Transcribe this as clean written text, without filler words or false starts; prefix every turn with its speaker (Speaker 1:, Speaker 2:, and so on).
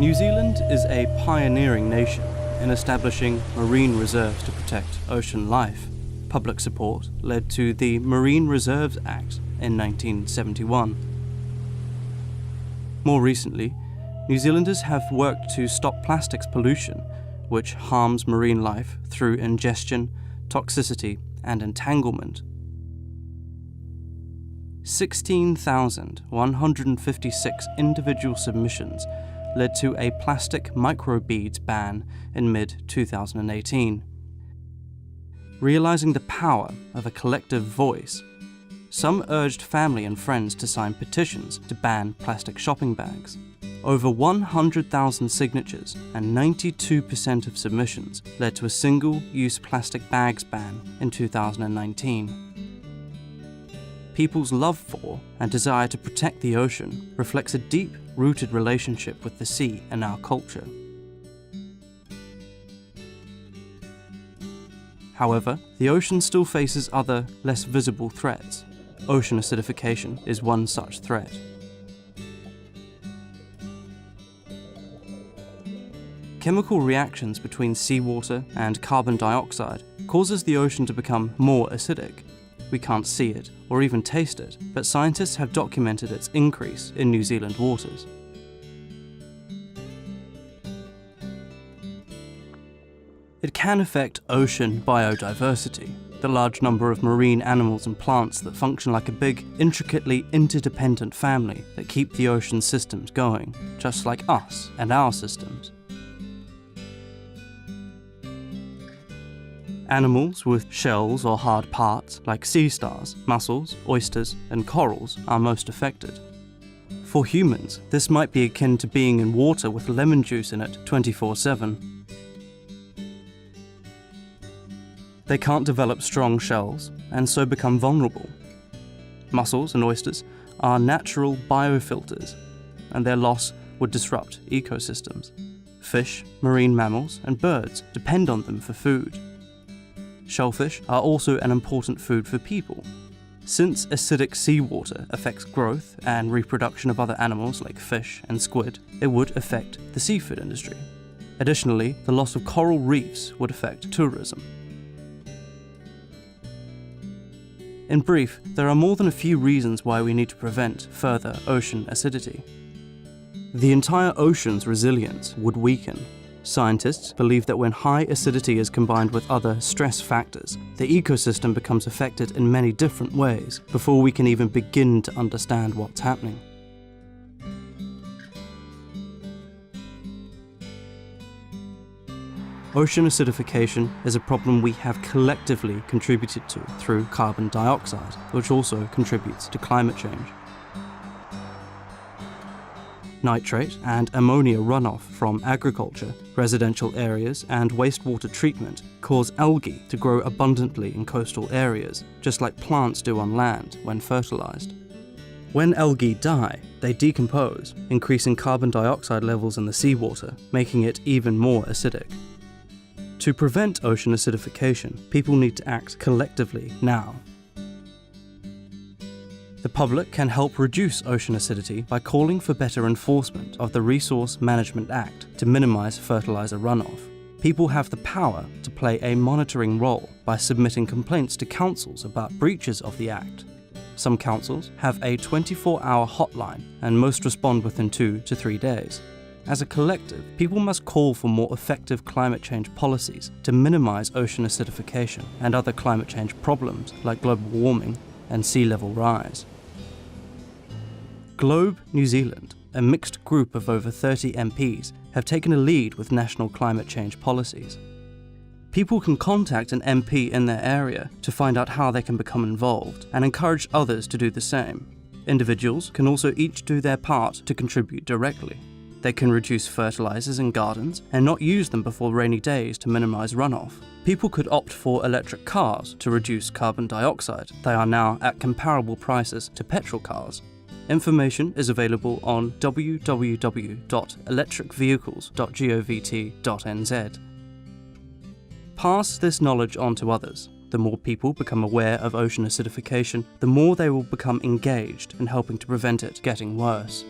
Speaker 1: New Zealand is a pioneering nation in establishing marine reserves to protect ocean life. Public support led to the Marine Reserves Act in 1971. More recently, New Zealanders have worked to stop plastics pollution, which harms marine life through ingestion, toxicity, and entanglement. 16,156 individual submissions led to a plastic microbeads ban in mid-2018. Realizing the power of a collective voice, some urged family and friends to sign petitions to ban plastic shopping bags. Over 100,000 signatures and 92% of submissions led to a single-use plastic bags ban in 2019. People's love for and desire to protect the ocean reflects a deep-rooted relationship with the sea and our culture. However, the ocean still faces other, less visible threats. Ocean acidification is one such threat. Chemical reactions between seawater and carbon dioxide causes the ocean to become more acidic. We can't see it or even taste it, but scientists have documented its increase in New Zealand waters. It can affect ocean biodiversity, the large number of marine animals and plants that function like a big, intricately interdependent family that keep the ocean systems going, just like us and our systems. Animals with shells or hard parts, like sea stars, mussels, oysters, and corals, are most affected. For humans, this might be akin to being in water with lemon juice in it 24/7. They can't develop strong shells, and so become vulnerable. Mussels and oysters are natural biofilters, and their loss would disrupt ecosystems. Fish, marine mammals, and birds depend on them for food. Shellfish are also an important food for people. Since acidic seawater affects growth and reproduction of other animals like fish and squid, it would affect the seafood industry. Additionally, the loss of coral reefs would affect tourism. In brief, there are more than a few reasons why we need to prevent further ocean acidity. The entire ocean's resilience would weaken. Scientists believe that when high acidity is combined with other stress factors, the ecosystem becomes affected in many different ways before we can even begin to understand what's happening. Ocean acidification is a problem we have collectively contributed to through carbon dioxide, which also contributes to climate change. Nitrate and ammonia runoff from agriculture, residential areas, and wastewater treatment cause algae to grow abundantly in coastal areas, just like plants do on land when fertilized. When algae die, they decompose, increasing carbon dioxide levels in the seawater, making it even more acidic. To prevent ocean acidification, people need to act collectively now. The public can help reduce ocean acidity by calling for better enforcement of the Resource Management Act to minimize fertilizer runoff. People have the power to play a monitoring role by submitting complaints to councils about breaches of the Act. Some councils have a 24-hour hotline, and most respond within 2 to 3 days. As a collective, people must call for more effective climate change policies to minimize ocean acidification and other climate change problems like global warming and sea level rise. Globe New Zealand, a mixed group of over 30 MPs, have taken a lead with national climate change policies. People can contact an MP in their area to find out how they can become involved and encourage others to do the same. Individuals can also each do their part to contribute directly. They can reduce fertilizers in gardens and not use them before rainy days to minimize runoff. People could opt for electric cars to reduce carbon dioxide. They are now at comparable prices to petrol cars. Information is available on www.electricvehicles.govt.nz. Pass this knowledge on to others. The more people become aware of ocean acidification, the more they will become engaged in helping to prevent it getting worse.